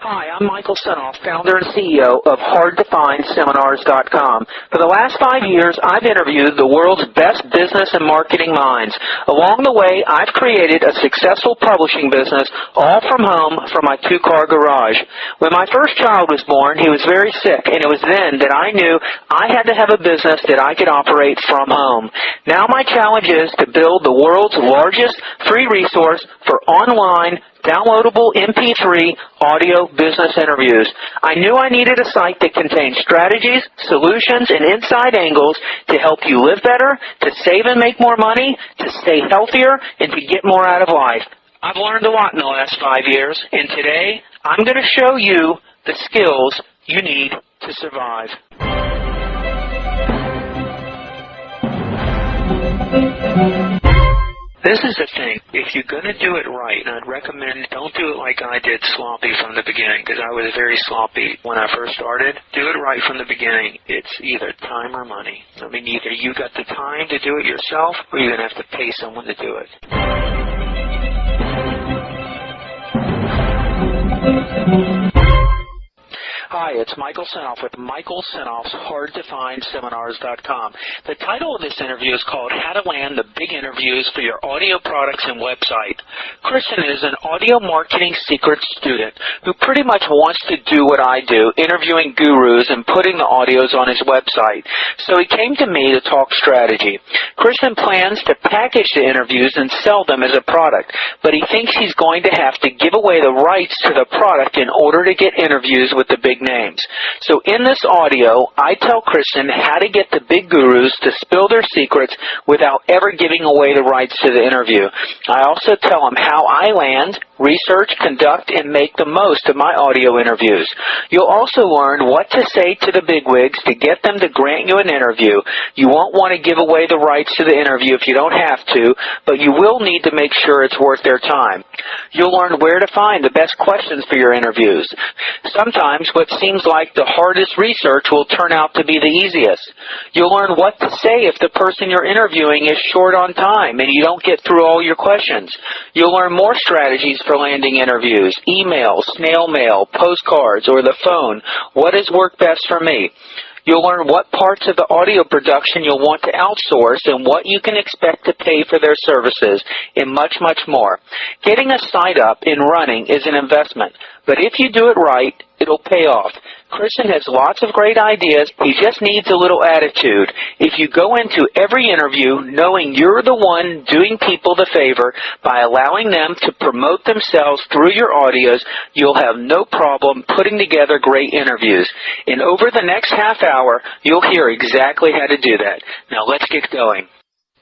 Hi, I'm Michael Senoff, founder and CEO of HardToFindSeminars.com. For the last 5 years, I've interviewed the world's best business and marketing minds. Along the way, I've created a successful publishing business, all from home from my two-car garage. When my first child was born, he was very sick, and it was then that I knew I had to have a business that I could operate from home. Now my challenge is to build the world's largest free resource for online downloadable MP3 audio business interviews. I knew I needed a site that contained strategies, solutions, and inside angles to help you live better, to save and make more money, to stay healthier, and to get more out of life. I've learned a lot in the last 5 years, and today I'm going to show you the skills you need to survive. This is the thing. If you're going to do it right, and I'd recommend don't do it like I did sloppy from the beginning, because I was very sloppy when I first started. Do it right from the beginning. It's either time or money. I mean, either you got the time to do it yourself, or you're going to have to pay someone to do it. Hi, it's Michael Senoff with Michael Senoff's HardToFindSeminars.com. The title of this interview is called How to Land the Big Interviews for Your Audio Products and Website. Christian is an audio marketing secret student who pretty much wants to do what I do, interviewing gurus and putting the audios on his website. So he came to me to talk strategy. Christian plans to package the interviews and sell them as a product, but he thinks he's going to have to give away the rights to the product in order to get interviews with the big names. So in this audio, I tell Christian how to get the big gurus to spill their secrets without ever giving away the rights to the interview. I also tell him how I land, research, conduct, and make the most of my audio interviews. You'll also learn what to say to the bigwigs to get them to grant you an interview. You won't want to give away the rights to the interview if you don't have to, but you will need to make sure it's worth their time. You'll learn where to find the best questions for your interviews. Sometimes what seems like the hardest research will turn out to be the easiest. You'll learn what to say if the person you're interviewing is short on time and you don't get through all your questions. You'll learn more strategies for landing interviews, email, snail mail, postcards, or the phone. What has worked best for me? You'll learn what parts of the audio production you'll want to outsource and what you can expect to pay for their services, and much, much more. Getting a site up and running is an investment, but if you do it right, it'll pay off. Christian has lots of great ideas. He just needs a little attitude. If you go into every interview knowing you're the one doing people the favor by allowing them to promote themselves through your audios, you'll have no problem putting together great interviews. And over the next half hour, you'll hear exactly how to do that. Now let's get going.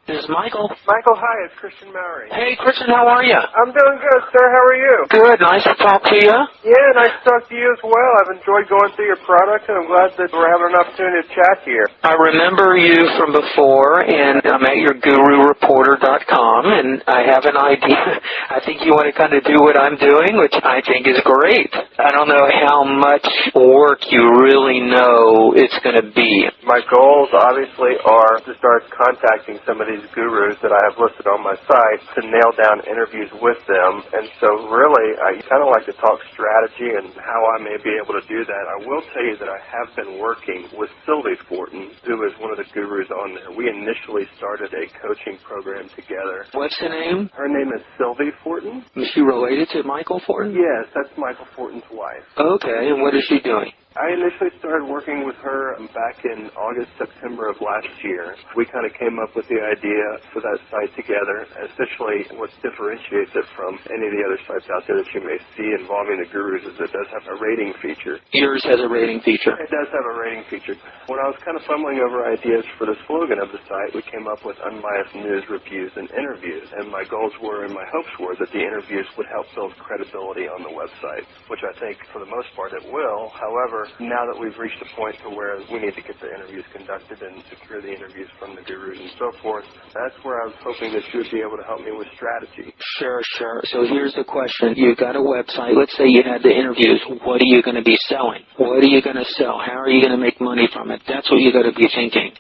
This is Michael. Michael, hi, it's Christian Mowry. Hey, Christian, how are you? I'm doing good, sir. How are you? Good. Nice to talk to you. Yeah, nice to talk to you as well. I've enjoyed going through your product, and I'm glad that we're having an opportunity to chat here. I remember you from before, and I'm at your GuruReporter.com, and I have an idea. I think you want to kind of do what I'm doing, which I think is great. I don't know how much work you really know it's going to be. My goals, obviously, are to start contacting some of these gurus that I have listed on my site to nail down interviews with them. And so really, I kind of like to talk strategy and how I may be able to do that. I will tell you that I have been working with Sylvie Fortin, who is one of the gurus on there. We initially started a coaching program together. What's the name? Her name is Sylvie Fortin. Is she related to Michael Fortin? Yes, that's Michael Fortin's wife. Okay, and what is she doing? I initially started working with her back in August, September of last year. We kind of came up with the idea for that site together. Essentially, what differentiates it from any of the other sites out there that you may see involving the gurus is it does have a rating feature. Yours has a rating feature. It does have a rating feature. When I was kind of fumbling over ideas for the slogan of the site, we came up with unbiased news, reviews, and interviews. And my goals were and my hopes were that the interviews would help build credibility on the website, which I think for the most part it will. However, now that we've reached a point to where we need to get the interviews conducted and secure the interviews from the gurus and so forth, that's where I was hoping that you would be able to help me with strategy. Sure. So here's the question. You've got a website. Let's say you had the interviews. What are you going to be selling? What are you going to sell? How are you going to make money from it? That's what you got to be thinking.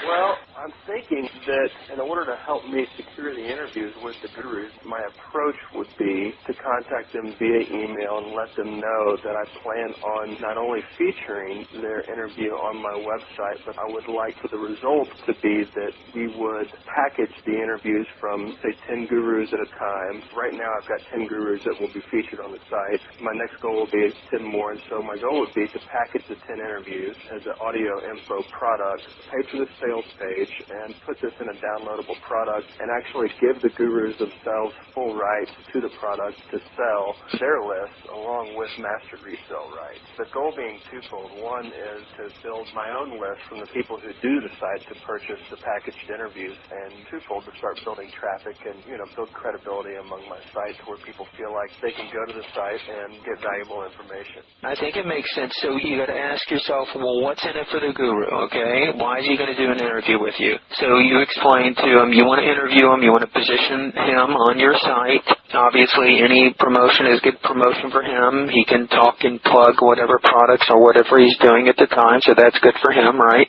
Well, I'm thinking that in order to help me secure the interviews with the gurus, my approach would be to contact them via email and let them know that I plan on not only featuring their interview on my website, but I would like for the result to be that we would package the interviews from, say, 10 gurus at a time. Right now I've got 10 gurus that will be featured on the site. My next goal will be 10 more, and so my goal would be to package the 10 interviews as an audio info product, pay for the sales page, and put this in a downloadable product and actually give the gurus themselves full rights to the product to sell their list along with master resale rights. The goal being twofold. One is to build my own list from the people who do decide to purchase the packaged interviews, and twofold, to start building traffic and, build credibility among my sites where people feel like they can go to the site and get valuable information. I think it makes sense. So you got to ask yourself, well, what's in it for the guru, okay? Why is he going to do an interview with you? So you explain to him, you want to interview him, you want to position him on your site. Obviously, any promotion is good promotion for him. He can talk and plug whatever products or whatever he's doing at the time, so that's good for him, right?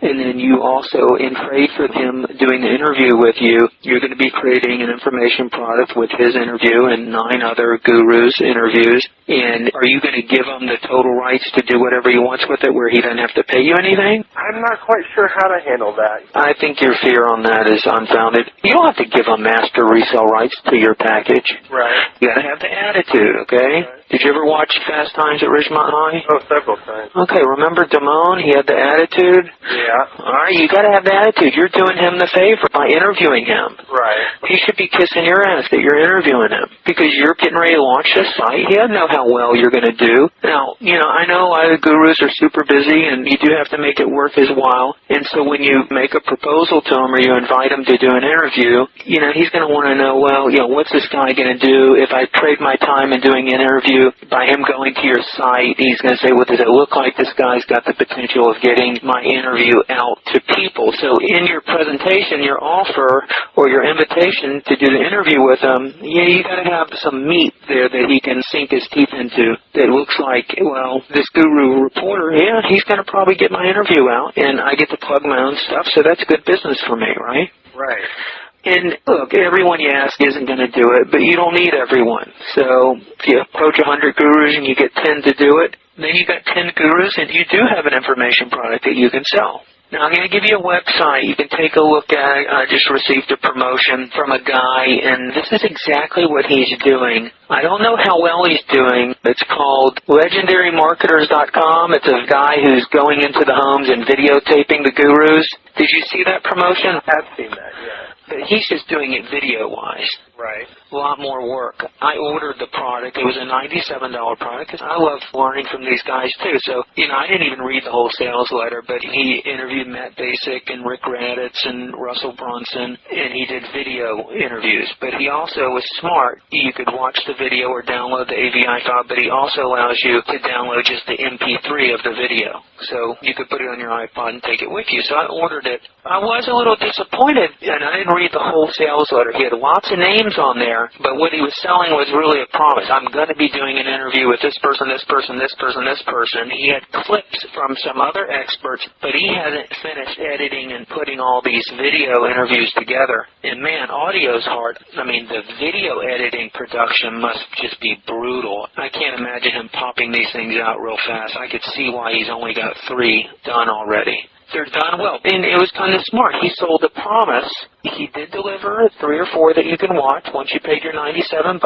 And then you also, in trade for him doing the interview with you, you're going to be creating an information product with his interview and 9 other gurus' interviews. And are you going to give him the total rights to do whatever he wants with it where he doesn't have to pay you anything? I'm not quite sure how to handle that. I think your fear on that is unfounded. You don't have to give him master resale rights to your package. Right. You got to have the attitude, okay? Right. Did you ever watch Fast Times at Ridgemont High? Oh, several times. Okay, remember Damone? He had the attitude? Yeah. All right, you got to have the attitude. You're doing him the favor by interviewing him. Right. He should be kissing your ass that you're interviewing him because you're getting ready to launch this site. He doesn't know how well you're going to do. Now, I know a lot of the gurus are super busy, and you do have to make it worth his while. And so when you make a proposal to him or you invite him to do an interview, he's going to want to know, well, what's this guy going to do if I trade my time in doing an interview by him going to your site? He's going to say, well, does it look like this guy's got the potential of getting my interview out to people? So in your presentation, your offer or your invitation to do the interview with him, you got to have some meat there that he can sink his teeth into that looks like, well, this guru reporter, he's going to probably get my interview out and I get to plug my own stuff, so that's good business for me, right? Right. And look, everyone you ask isn't going to do it, but you don't need everyone. So if you approach 100 gurus and you get 10 to do it, then you got 10 gurus and you do have an information product that you can sell. Now, I'm going to give you a website you can take a look at. I just received a promotion from a guy, and this is exactly what he's doing. I don't know how well he's doing. It's called legendarymarketers.com. It's a guy who's going into the homes and videotaping the gurus. Did you see that promotion? I've seen that, yeah. But he's just doing it video-wise. Right. A lot more work. I ordered the product. It was a $97 product because I love learning from these guys too. So, I didn't even read the whole sales letter, but he interviewed Matt Basic and Rick Raditz and Russell Brunson, and he did video interviews. But he also was smart. You could watch the video or download the AVI file, but he also allows you to download just the MP3 of the video. So you could put it on your iPod and take it with you. So I ordered it. I was a little disappointed, and I didn't read the whole sales letter. He had lots of names on there, but what he was selling was really a promise. I'm going to be doing an interview with this person, this person, this person, this person. He had clips from some other experts, but he hadn't finished editing and putting all these video interviews together. And man, audio's hard. I mean, the video editing production must just be brutal. I can't imagine him popping these things out real fast. I could see why he's only got 3 done already. They're done well. And it was kind of smart. He sold a promise. He did deliver 3 or 4 that you can watch once you paid your $97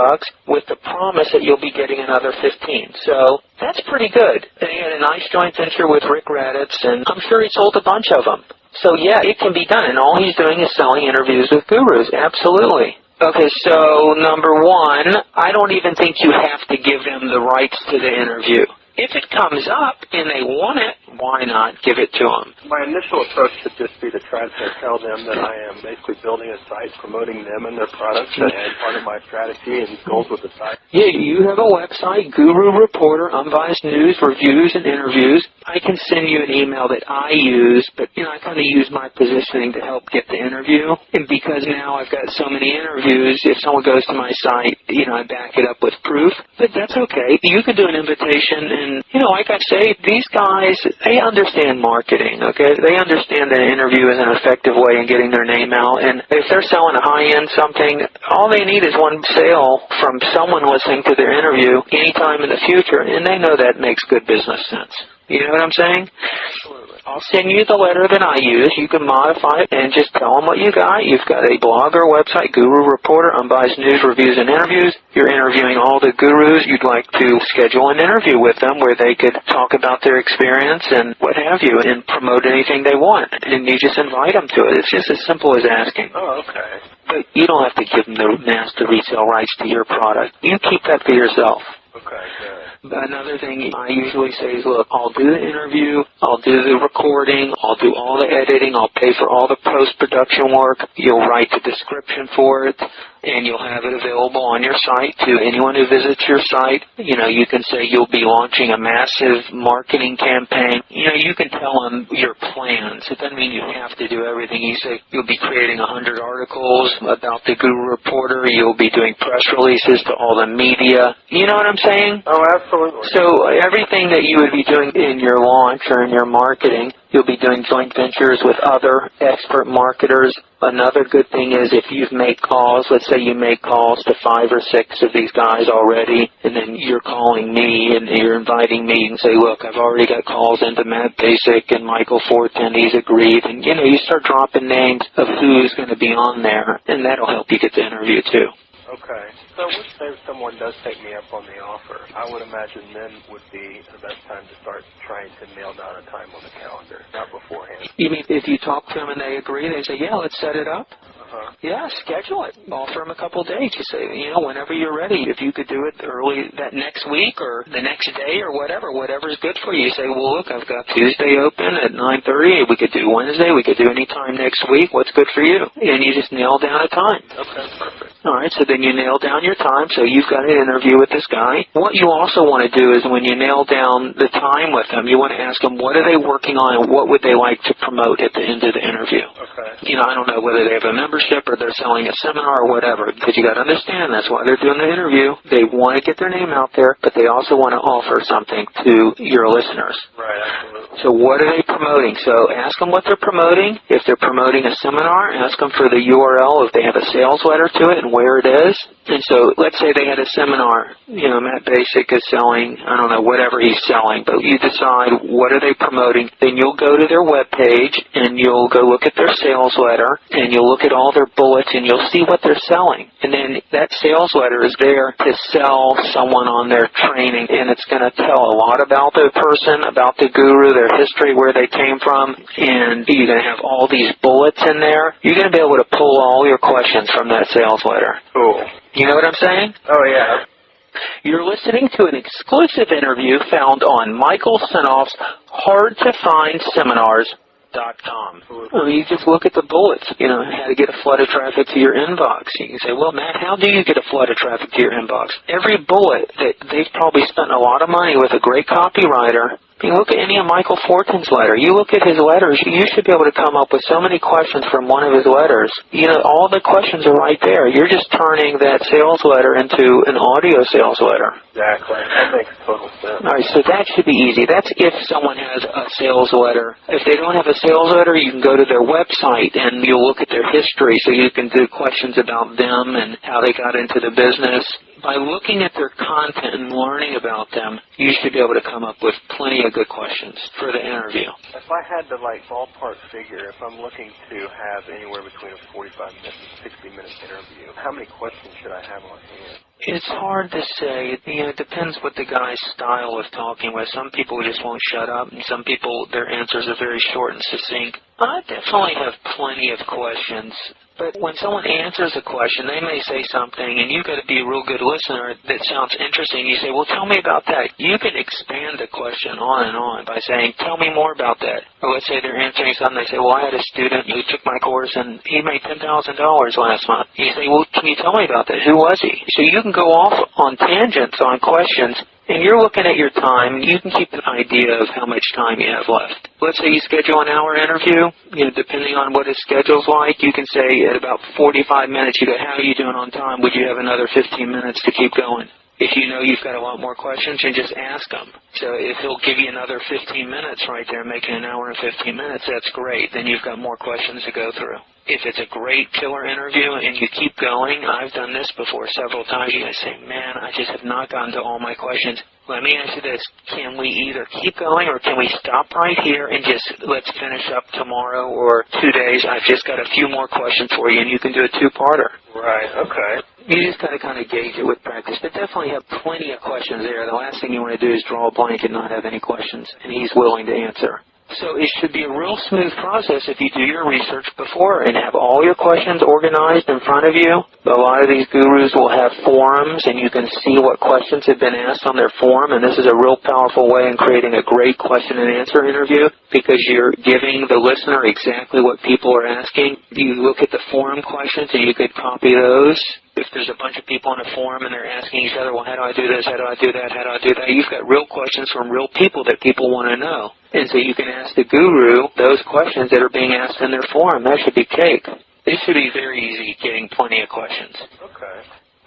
with the promise that you'll be getting another 15. So that's pretty good. And he had a nice joint venture with Rick Raditz, and I'm sure he sold a bunch of them. So yeah, it can be done. And all he's doing is selling interviews with gurus. Absolutely. Okay, so number 1, I don't even think you have to give them the rights to the interview. If it comes up and they want it, why not give it to them? My initial approach should just be to try to tell them that I am basically building a site, promoting them and their products, and part of my strategy and goals with the site. Yeah, you have a website, Guru Reporter, unbiased news, reviews, and interviews. I can send you an email that I use, but, I kind of use my positioning to help get the interview. And because now I've got so many interviews, if someone goes to my site, I back it up with proof. But that's okay. You can do an invitation And, like I say, these guys, they understand marketing, okay? They understand that an interview is an effective way in getting their name out. And if they're selling a high-end something, all they need is one sale from someone listening to their interview anytime in the future, and they know that makes good business sense. You know what I'm saying? Absolutely. I'll send you the letter that I use. You can modify it and just tell them what you got. You've got a blog or website, Guru Reporter, unbiased news, reviews, and interviews. You're interviewing all the gurus. You'd like to schedule an interview with them where they could talk about their experience and what have you and promote anything they want. And you just invite them to it. It's just as simple as asking. Oh, okay. But you don't have to give them the master resale rights to your product. You keep that for yourself. Okay, good. Another thing I usually say is, look, I'll do the interview, I'll do the recording, I'll do all the editing, I'll pay for all the post-production work, you'll write the description for it, and you'll have it available on your site to anyone who visits your site. You can say you'll be launching a massive marketing campaign. You can tell them your plans. It doesn't mean you have to do everything. You say you'll be creating 100 articles about the Guru Reporter. You'll be doing press releases to all the media. You know what I'm saying? Oh, absolutely. So everything that you would be doing in your launch or in your marketing, you'll be doing joint ventures with other expert marketers. Another good thing is if you've made calls, let's say you make calls to 5 or 6 of these guys already, and then you're calling me and you're inviting me and say, look, I've already got calls into Matt Basic and Michael Fortin, he's agreed. And, you start dropping names of who's going to be on there, and that'll help you get the interview too. Okay. So let's say if someone does take me up on the offer, I would imagine then would be the best time to start trying to nail down a time on the calendar, not beforehand. You mean if you talk to them and they agree, they say, yeah, let's set it up? Uh-huh. Yeah, schedule it. Offer them a couple of days. You say, whenever you're ready, if you could do it early that next week or the next day or whatever's good for you. You say, well, look, I've got Tuesday open at 9:30. We could do Wednesday. We could do any time next week. What's good for you? And you just nail down a time. Okay, perfect. All right, so then you nail down your time, so you've got an interview with this guy. What you also want to do is when you nail down the time with them, you want to ask them what are they working on and what would they like to promote at the end of the interview. Okay. I don't know whether they have a membership or they're selling a seminar or whatever, because you got to understand that's why they're doing the interview. They want to get their name out there, but they also want to offer something to your listeners. Right, absolutely. So what are they promoting? So ask them what they're promoting. If they're promoting a seminar, ask them for the URL if they have a sales letter to it and where it is. And so let's say they had a seminar, Matt Basic is selling, I don't know, whatever he's selling, but you decide what are they promoting. Then you'll go to their webpage and you'll go look at their sales letter and you'll look at all their bullets and you'll see what they're selling. And then that sales letter is there to sell someone on their training, and it's going to tell a lot about the person, about the guru, their history, where they came from, and you're going to have all these bullets in there. You're going to be able to pull all your questions from that sales letter. Cool. You know what I'm saying? Oh, yeah. You're listening to an exclusive interview found on Michael Senoff's hard-to-find-seminars.com. You just look at the bullets, how to get a flood of traffic to your inbox. You can say, well, Matt, how do you get a flood of traffic to your inbox? Every bullet that they've probably spent a lot of money with a great copywriter. You look at any of Michael Fortin's letter. You look at his letters. You should be able to come up with so many questions from one of his letters. All the questions are right there. You're just turning that sales letter into an audio sales letter. Exactly. That makes total sense. All right, so that should be easy. That's if someone has a sales letter. If they don't have a sales letter, you can go to their website and you'll look at their history, so you can do questions about them and how they got into the business. By looking at their content and learning about them, you should be able to come up with plenty of good questions for the interview. If I had to, ballpark figure, if I'm looking to have anywhere between a 45-minute and 60-minute interview, how many questions should I have on hand? It's hard to say. It depends what the guy's style of talking was. Some people just won't shut up, and some people, their answers are very short and succinct. I definitely have plenty of questions. But when someone answers a question, they may say something, and you've got to be a real good listener that sounds interesting. You say, well, tell me about that. You can expand the question on and on by saying, tell me more about that. Or let's say they're answering something. They say, well, I had a student who took my course, and he made $10,000 last month. You say, well, can you tell me about that? Who was he? So you can go off on tangents on questions. And you're looking at your time, you can keep an idea of how much time you have left. Let's say you schedule an hour interview, depending on what his schedule's like, you can say at about 45 minutes, you go, how are you doing on time? Would you have another 15 minutes to keep going? If you know you've got a lot more questions, you just ask them. So if he'll give you another 15 minutes right there, making an hour and 15 minutes, that's great. Then you've got more questions to go through. If it's a great killer interview and you keep going, I've done this before several times, you guys say, man, I just have not gotten to all my questions. Let me ask you this. Can we either keep going or can we stop right here and just let's finish up tomorrow or 2 days? I've just got a few more questions for you, and you can do a two-parter. Right, okay. You just got to kind of gauge it with practice, but definitely have plenty of questions there. The last thing you want to do is draw a blank and not have any questions, and he's willing to answer. So it should be a real smooth process if you do your research before and have all your questions organized in front of you. A lot of these gurus will have forums, and you can see what questions have been asked on their forum, and this is a real powerful way in creating a great question and answer interview because you're giving the listener exactly what people are asking. You look at the forum questions, and you could copy those. If there's a bunch of people on a forum and they're asking each other, well, how do I do this, how do I do that, how do I do that, you've got real questions from real people that people want to know. And so you can ask the guru those questions that are being asked in their forum. That should be cake. It should be very easy getting plenty of questions. Okay.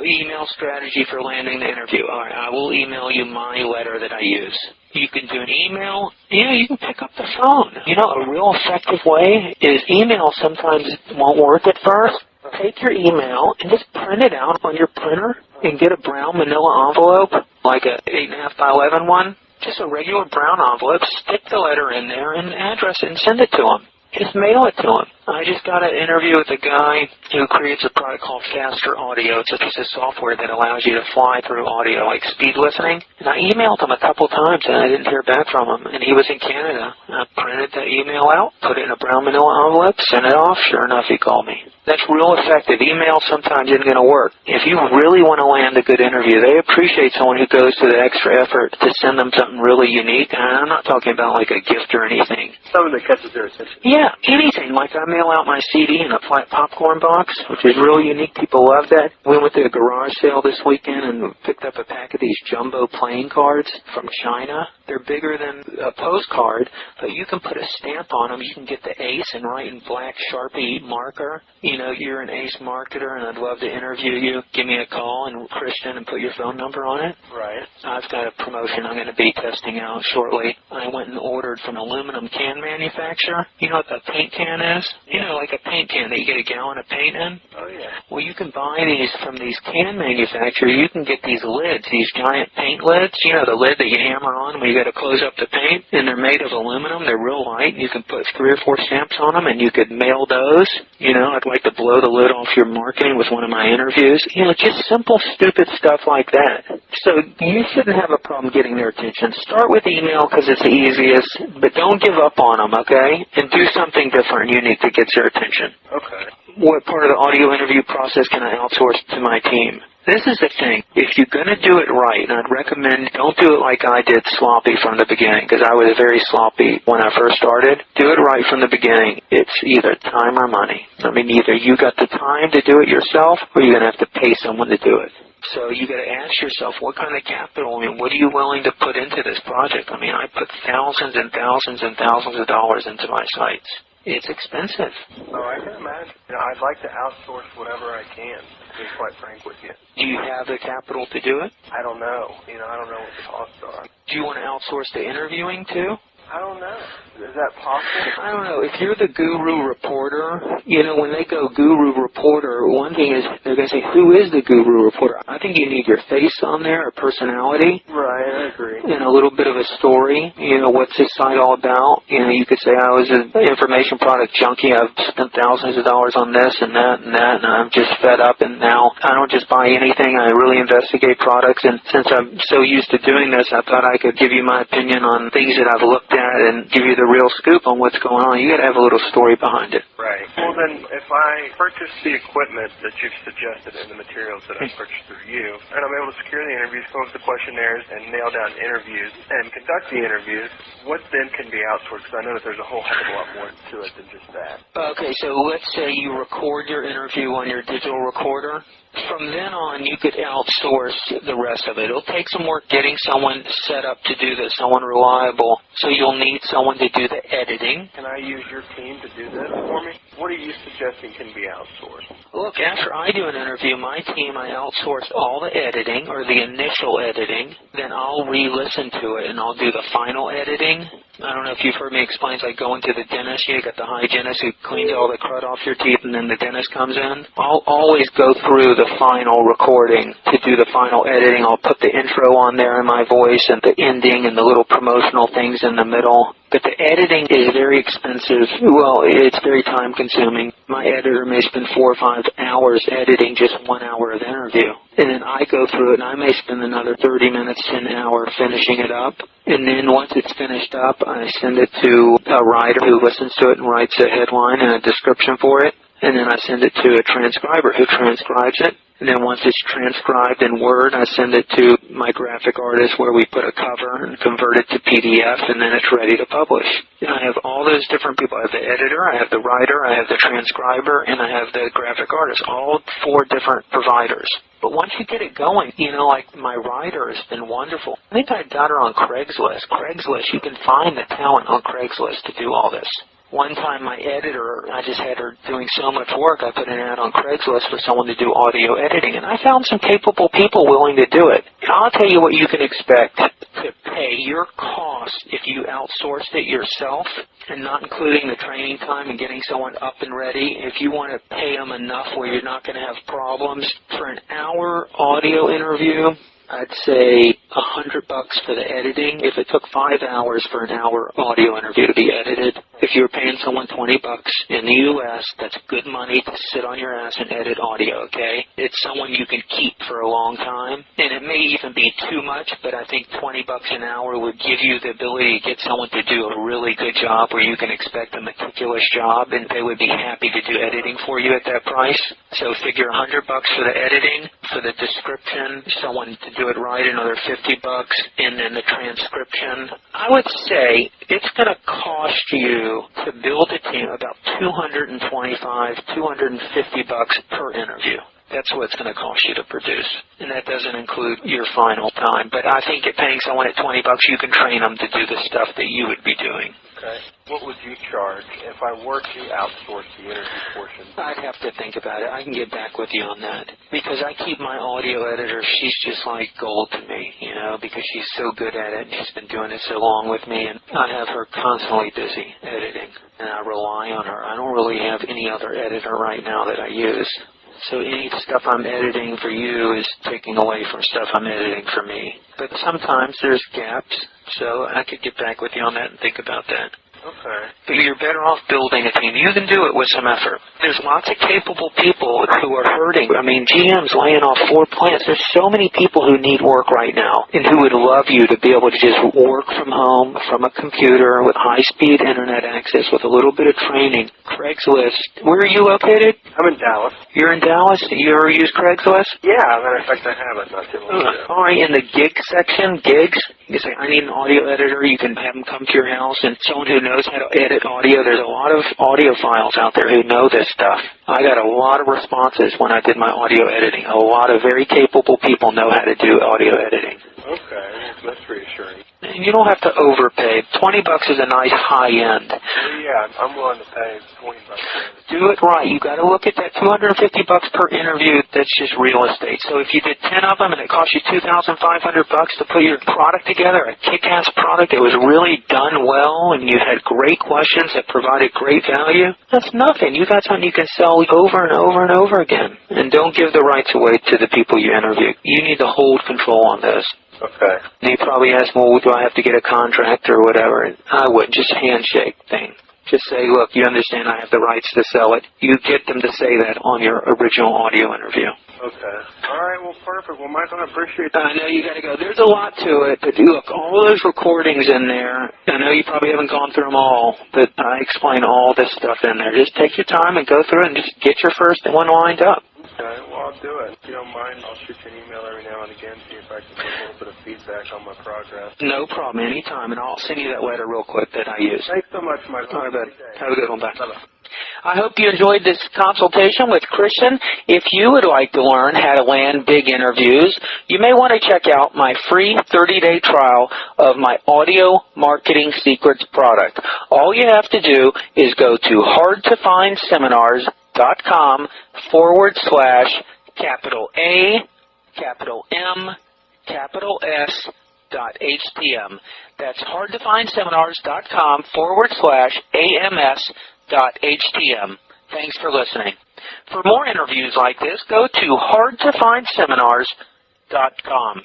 Email strategy for landing the interview. All right, I will email you my letter that I use. You can do an email. Yeah, you can pick up the phone. You know, a real effective way is email sometimes won't work at first. Take your email and just print it out on your printer and get a brown manila envelope, like a 8.5 by 11 one. Just a regular brown envelope. Stick the letter in there and address it and send it to them. Just mail it to him. I just got an interview with a guy who creates a product called Faster Audio. It's a piece of software that allows you to fly through audio, like speed listening. And I emailed him a couple times, and I didn't hear back from him. And he was in Canada. I printed the email out, put it in a brown manila envelope, sent it off. Sure enough, he called me. That's real effective. Email sometimes isn't going to work. If you really want to land a good interview, they appreciate someone who goes to the extra effort to send them something really unique. And I'm not talking about like a gift or anything. Something that catches their attention. Yeah, anything. Like I mail out my CD in a flat popcorn box, which is real unique. People love that. We went to a garage sale this weekend and picked up a pack of these jumbo playing cards from China. They're bigger than a postcard, but you can put a stamp on them. You can get the ace and write in black Sharpie marker. You know, you're an ace marketer and I'd love to interview you. Give me a call and Christian and put your phone number on it. Right. I've got a promotion I'm going to be testing out shortly. I went and ordered from an aluminum can manufacturer. You know what the paint can is? You know, like a paint can that you get a gallon of paint in? Oh, yeah. Well, you can buy these from these can manufacturers. You can get these lids, these giant paint lids. You know, the lid that you hammer on when you got to close up the paint? And they're made of aluminum. They're real light. You can put 3 or 4 stamps on them, and you could mail those. You know, I'd like to blow the lid off your marketing with one of my interviews. You know, just simple, stupid stuff like that. So you shouldn't have a problem getting their attention. Start with email because it's the easiest, but don't give up on them, okay? And do something different and unique that gets their attention. Okay. What part of the audio interview process can I outsource to my team? This is the thing. If you're going to do it right, and I'd recommend don't do it like I did sloppy from the beginning, because I was very sloppy when I first started. Do it right from the beginning. It's either time or money. I mean, either you got the time to do it yourself, or you're going to have to pay someone to do it. So you got to ask yourself, what kind of capital, I mean, what are you willing to put into this project? I mean, I put thousands and thousands and thousands of dollars into my sites. It's expensive. Oh, I can imagine. You know, I'd like to outsource whatever I can, to be quite frank with you. Do you have the capital to do it? I don't know. You know, I don't know what the costs are. Do you want to outsource the interviewing too? I don't know. Is that possible? I don't know. If you're the guru reporter, you know, when they go guru reporter, one thing is they're going to say, who is the guru reporter? I think you need your face on there, a personality. Right, I agree. And a little bit of a story. You know, what's this site all about? You know, you could say, I was an information product junkie. I've spent thousands of dollars on this and that and that, and I'm just fed up. And now I don't just buy anything. I really investigate products. And since I'm so used to doing this, I thought I could give you my opinion on things that I've looked at and give you the real scoop on what's going on. You got to have a little story behind it. Right. Well, then, if I purchase the equipment that you've suggested and the materials that I've purchased through you, and I'm able to secure the interviews, come up with the questionnaires, and nail down interviews and conduct the interviews, what then can be outsourced? Because I know that there's a whole heck of a lot more to it than just that. Okay, so let's say you record your interview on your digital recorder. From then on, you could outsource the rest of it. It'll take some work getting someone set up to do this, someone reliable. So you'll need someone to do the editing. Can I use your team to do this for me? What are you suggesting can be outsourced? Look, after I do an interview, my team, I outsource all the editing, or the initial editing. Then I'll re-listen to it, and I'll do the final editing. I don't know if you've heard me explain, it's like going to the dentist. You got the hygienist who cleans all the crud off your teeth, and then the dentist comes in. I'll always go through the final recording to do the final editing. I'll put the intro on there in my voice, and the ending, and the little promotional things in the middle. But the editing is very expensive. Well, it's very time-consuming. My editor may spend 4 or 5 hours editing just 1 hour of the interview. And then I go through it, and I may spend another 30 minutes to an hour finishing it up. And then once it's finished up, I send it to a writer who listens to it and writes a headline and a description for it. And then I send it to a transcriber who transcribes it. And then once it's transcribed in Word, I send it to my graphic artist where we put a cover and convert it to PDF, and then it's ready to publish. And I have all those different people. I have the editor, I have the writer, I have the transcriber, and I have the graphic artist, all 4 different providers. But once you get it going, you know, like my writer has been wonderful. I think I got her on Craigslist. Craigslist, you can find the talent on Craigslist to do all this. One time my editor, I just had her doing so much work, I put an ad on Craigslist for someone to do audio editing, and I found some capable people willing to do it. And I'll tell you what you can expect to pay your cost if you outsourced it yourself, and not including the training time and getting someone up and ready. If you want to pay them enough where you're not going to have problems, for an hour audio interview, I'd say $100 for the editing. If it took 5 hours for an hour audio interview to be edited, if you're paying someone $20 in the U.S., that's good money to sit on your ass and edit audio, okay? It's someone you can keep for a long time, and it may even be too much, but I think $20 an hour would give you the ability to get someone to do a really good job where you can expect a meticulous job, and they would be happy to do editing for you at that price. So figure $100 for the editing, for the description, someone to do it right, another $50, and then the transcription. I would say it's going to cost you to build a team about $225, $250 per interview. That's what it's going to cost you to produce. And that doesn't include your final time. But I think at paying someone at $20, you can train them to do the stuff that you would be doing. Okay. What would you charge if I were to outsource the interview portion? I'd have to think about it. I can get back with you on that. Because I keep my audio editor, she's just like gold to me, you know, because she's so good at it and she's been doing it so long with me. And I have her constantly busy editing, and I rely on her. I don't really have any other editor right now that I use. So any stuff I'm editing for you is taking away from stuff I'm editing for me. But sometimes there's gaps, so I could get back with you on that and think about that. Okay. But you're better off building a team. You can do it with some effort. There's lots of capable people who are hurting. I mean, GM's laying off 4 plants. There's so many people who need work right now and who would love you to be able to just work from home, from a computer, with high-speed internet access, with a little bit of training. Craigslist. Where are you located? I'm in Dallas. You're in Dallas? You ever use Craigslist? Yeah, as a matter of fact, I haven't. Not too long ago. All right, in the gig section, gigs, you say, I need an audio editor. You can have them come to your house, and someone who knows how to edit audio. There's a lot of audio files out there who know this stuff. I got a lot of responses when I did my audio editing. A lot of very capable people know how to do audio editing. Okay, that's reassuring. And you don't have to overpay. $20 is a nice high end. Yeah, I'm willing to pay $20. Do it right. You got to look at that $250 per interview. That's just real estate. So if you did 10 of them and it cost you $2,500 to put your product together, a kick-ass product that was really done well, and you had great questions that provided great value, that's nothing. You got something you can sell over and over and over again. And don't give the rights away to the people you interview. You need to hold control on this. Okay. And you probably ask, well, do I have to get a contract or whatever? I wouldn't. Just handshake thing. Just say, look, you understand I have the rights to sell it. You get them to say that on your original audio interview. Okay. All right, well, perfect. Well, Michael, I appreciate that. I know you got to go. There's a lot to it, but look, all those recordings in there, I know you probably haven't gone through them all, but I explain all this stuff in there. Just take your time and go through it and just get your first one lined up. Okay. Well, I'll do it. If you don't mind, I'll shoot you an email every now and again, see if I can get a little bit of feedback on my progress. No problem. Anytime, and I'll send you that letter real quick that I use. Thanks so much, Michael. All right, bud. Have a good one. Bye. Bye-bye. I hope you enjoyed this consultation with Christian. If you would like to learn how to land big interviews, you may want to check out my free 30-day trial of my Audio Marketing Secrets product. All you have to do is go to hardtofindseminars.com/A, M, S.htm. That's hardtofindseminars.com/AMS.htm. Thanks for listening. For more interviews like this, go to hardtofindseminars.com.